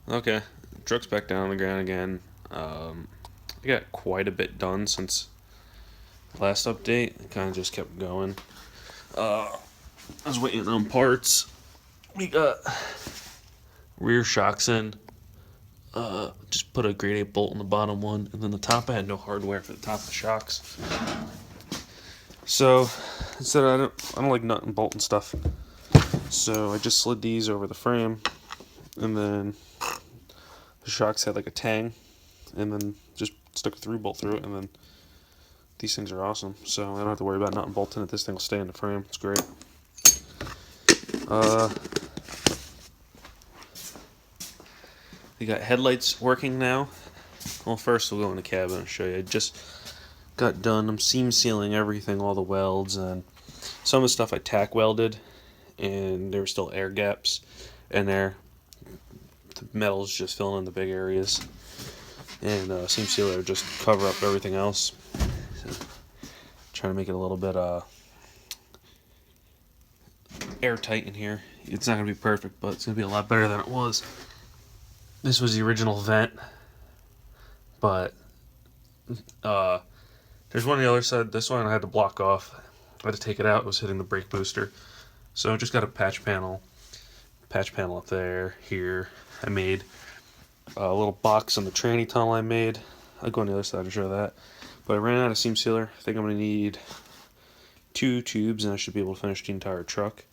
Okay, truck's back down on the ground again. I got quite a bit done since last update. It kind of just kept going. I was waiting on parts. We got rear shocks in. Just put a grade 8 bolt in the bottom one, and then the top I had no hardware for the top of the shocks. So instead, I don't like nut and bolt and stuff. So I just slid these over the frame, and then the shocks had like a tang, and then just stuck a 3 bolt through it, and then these things are awesome. So I don't have to worry about nut and bolting it. This thing will stay in the frame. It's great. Uh, we got headlights working now. Well, first we'll go in the cabin and show you. I just got done. I'm seam sealing everything, all the welds, and some of the stuff I tack welded, and there were still air gaps in there. The metal's just filling in the big areas, and seam sealer just cover up everything else. So, trying to make it a little bit airtight in here. It's not gonna be perfect, but it's gonna be a lot better than it was. This was the original vent, but there's one on the other side. This one I had to block off. I had to take it out. It was hitting the brake booster, so I just got a patch panel up there. Here I made a little box on the tranny tunnel I made. I'll go on the other side and show that. But I ran out of seam sealer. I think I'm going to need 2 tubes, and I should be able to finish the entire truck.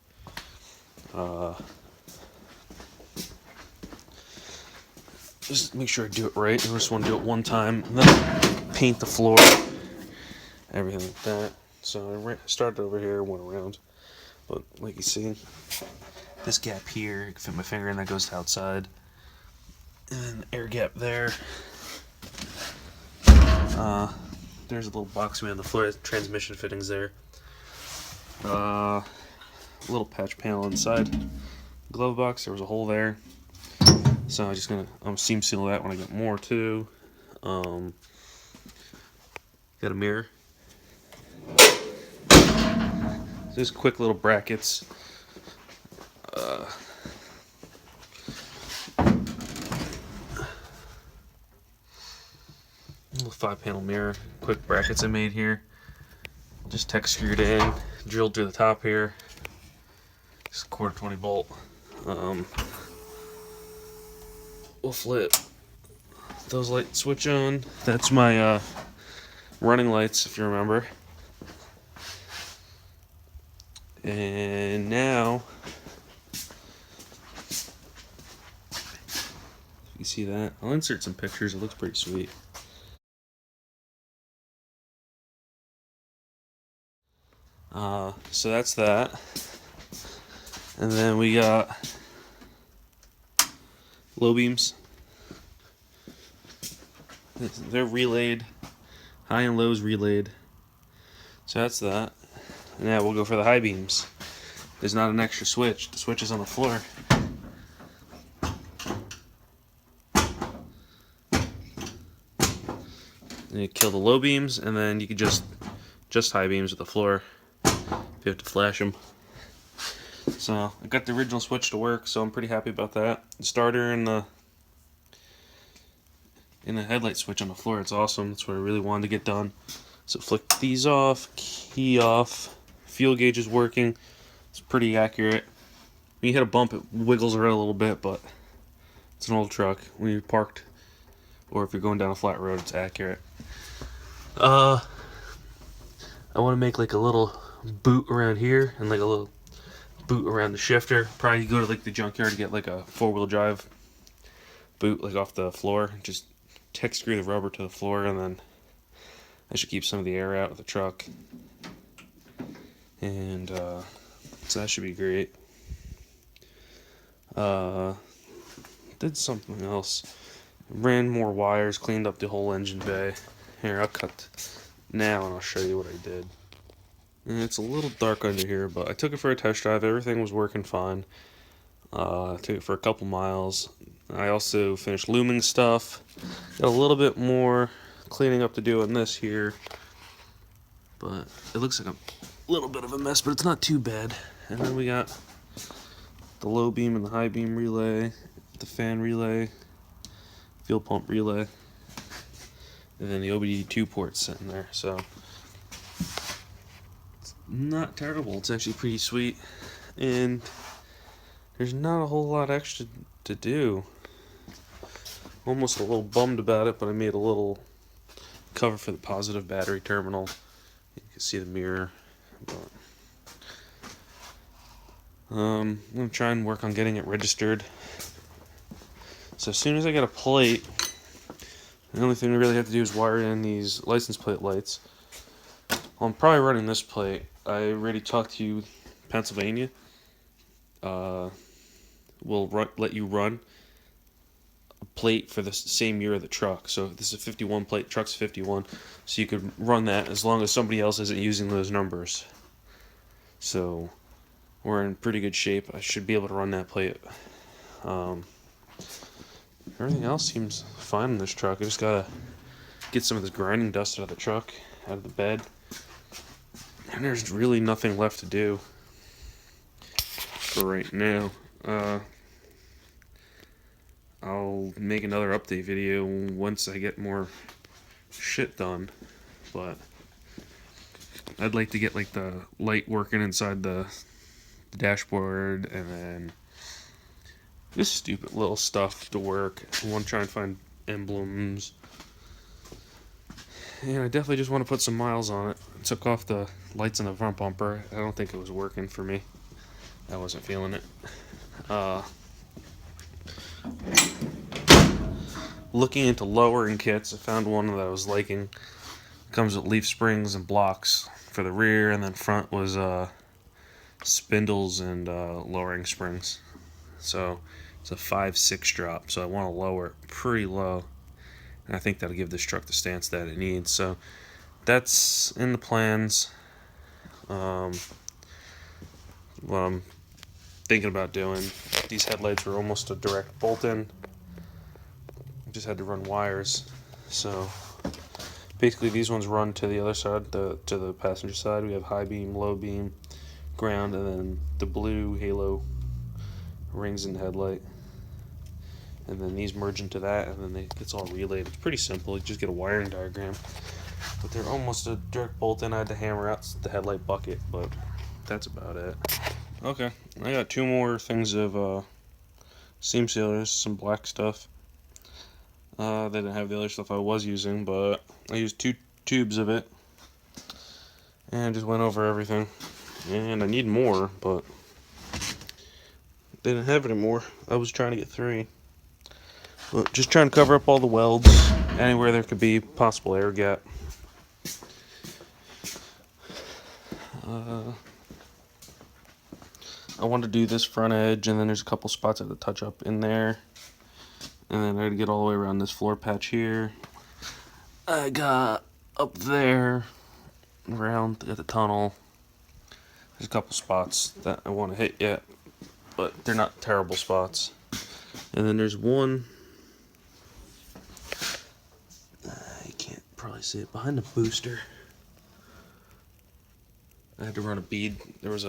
Just make sure I do it right. I just want to do it one time, and then paint the floor, everything like that. So I started over here, went around, but like you see, this gap here, I can fit my finger in, that goes to outside, and air gap there. There's a little box we made on the floor, transmission fittings there. A little patch panel inside glove box. There was a hole there, so I'm just gonna seam seal that when I get more too. Got a mirror. Just quick little brackets. Little 5-panel mirror. Quick brackets I made here. Just text screwed in, drilled through the top here. Just a quarter 20 bolt. We'll flip those lights switch on. That's my running lights, if you remember. And now, you see that? I'll insert some pictures. It looks pretty sweet. So that's that. And then we got low beams. They're relayed. High and lows relayed. So that's that. And now we'll go for the high beams. There's not an extra switch. The switch is on the floor. And you kill the low beams, and then you could just high beams with the floor if you have to flash them. So I got the original switch to work, so I'm pretty happy about that. The starter and the headlight switch on the floor, it's awesome. That's what I really wanted to get done. So flick these off, key off, fuel gauge is working. It's pretty accurate. When you hit a bump, it wiggles around a little bit, but it's an old truck. When you're parked, or if you're going down a flat road, it's accurate. I want to make like a little boot around here and like a little boot around the shifter. Probably go to like the junkyard to get like a 4-wheel drive boot like off the floor. Just tech screw the rubber to the floor, and then I should keep some of the air out of the truck. And so that should be great. Did something else. Ran more wires, cleaned up the whole engine bay. Here, I'll cut now and I'll show you what I did. And it's a little dark under here, but I took it for a test drive. Everything was working fine. I took it for a couple miles. I also finished looming stuff. Got a little bit more cleaning up to do on this here. But it looks like a little bit of a mess, but it's not too bad. And then we got the low beam and the high beam relay. the fan relay, fuel pump relay, and then the OBD2 port sitting there. So it's not terrible. It's actually pretty sweet, and there's not a whole lot extra to do. Almost a little bummed about it, but I made a little cover for the positive battery terminal. You can see the mirror. But I'm going to try and work on getting it registered. So as soon as I get a plate, the only thing we really have to do is wire in these license plate lights. Well, I'm probably running this plate. I already talked to you, Pennsylvania. Will let you run a plate for the same year of the truck. So if this is a 51 plate, truck's 51, so you could run that as long as somebody else isn't using those numbers. So we're in pretty good shape. I should be able to run that plate. Everything else seems fine in this truck. I just gotta get some of this grinding dust out of the truck, out of the bed. And there's really nothing left to do for right now. I'll make another update video once I get more shit done. But I'd like to get like the light working inside the dashboard, and then just stupid little stuff to work. I want to try and find emblems. And I definitely just want to put some miles on it. I took off the lights on the front bumper. I don't think it was working for me. I wasn't feeling it. Looking into lowering kits, I found one that I was liking. It comes with leaf springs and blocks for the rear, and then front was spindles and lowering springs. So it's a 5/6 drop, so I want to lower it pretty low, and I think that'll give this truck the stance that it needs. So that's in the plans. What I'm thinking about doing, these headlights were almost a direct bolt-in. Just had to run wires. So basically these ones run to the other side, to the passenger side. We have high beam, low beam, ground, and then the blue halo rings in the headlight. And then these merge into that, and then it's all relayed. It's pretty simple. You just get a wiring diagram. But they're almost a direct bolt-in. I had to hammer out the headlight bucket, but that's about it. Okay, I got two more things of seam sealers, some black stuff. They didn't have the other stuff I was using, but I used 2 tubes of it and just went over everything. And I need more, but they didn't have it anymore. I was trying to get 3. But just trying to cover up all the welds, anywhere there could be possible air gap. I want to do this front edge, and then there's a couple spots I have to touch up in there. And then I had to get all the way around this floor patch here. I got up there, around at the tunnel. There's a couple spots that I want to hit yet, but they're not terrible spots. And then there's one, you can't probably see it, behind the booster. I had to run a bead. There was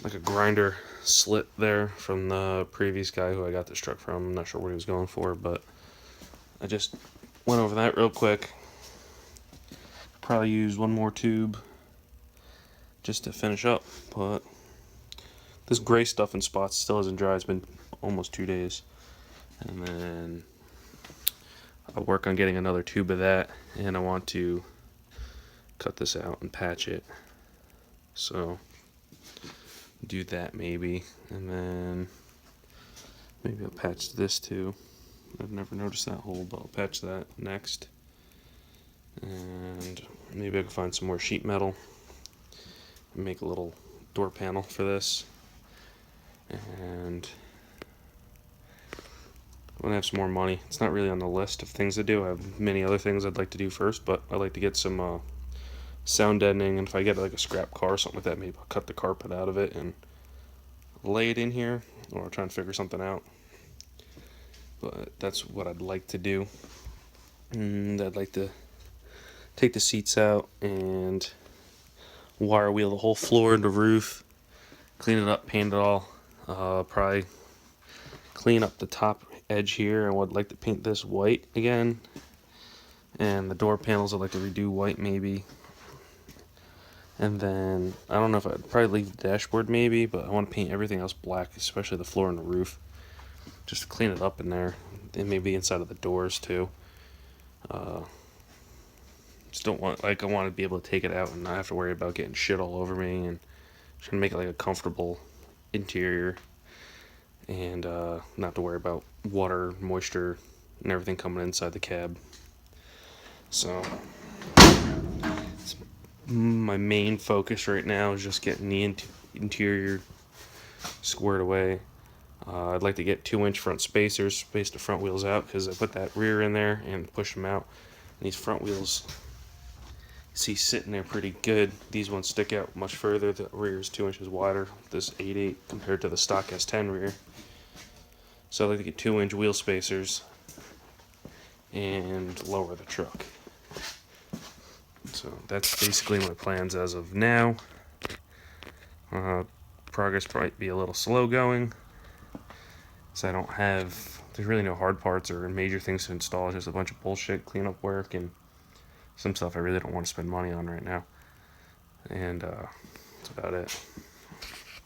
like a grinder slit there from the previous guy who I got this truck from. I'm not sure what he was going for, but I just went over that real quick. Probably use one more tube just to finish up, but this gray stuff in spots still hasn't dried. It's been almost 2 days. And then I'll work on getting another tube of that, and I want to cut this out and patch it. So do that maybe, and then maybe I'll patch this too. I've never noticed that hole, but I'll patch that next. And maybe I can find some more sheet metal and make a little door panel for this. And when I have some more money, it's not really on the list of things to do. I have many other things I'd like to do first, but I'd like to get some sound deadening, and if I get like a scrap car or something like that, maybe I'll cut the carpet out of it and lay it in here, or I'll try and figure something out. But that's what I'd like to do. And I'd like to take the seats out and wire wheel the whole floor and the roof, clean it up, paint it all. Probably clean up the top edge here. I would like to paint this white again. And the door panels I'd like to redo white maybe. And then, I don't know if I'd probably leave the dashboard maybe, but I want to paint everything else black, especially the floor and the roof. Just to clean it up in there. And maybe inside of the doors too. Just don't want, like, I want to be able to take it out and not have to worry about getting shit all over me, and trying to make it like a comfortable interior, and not have to worry about water, moisture, and everything coming inside the cab. So my main focus right now is just getting the interior squared away. I'd like to get 2-inch front spacers, space the front wheels out, because I put that rear in there and push them out. And these front wheels, see, sitting there pretty good. These ones stick out much further. The rear is 2 inches wider, this 8.8 compared to the stock S10 rear. So I'd like to get 2-inch wheel spacers and lower the truck. So that's basically my plans as of now. Progress might be a little slow going, so I don't have, there's really no hard parts or major things to install. It's just a bunch of bullshit cleanup work and some stuff I really don't want to spend money on right now. And that's about it.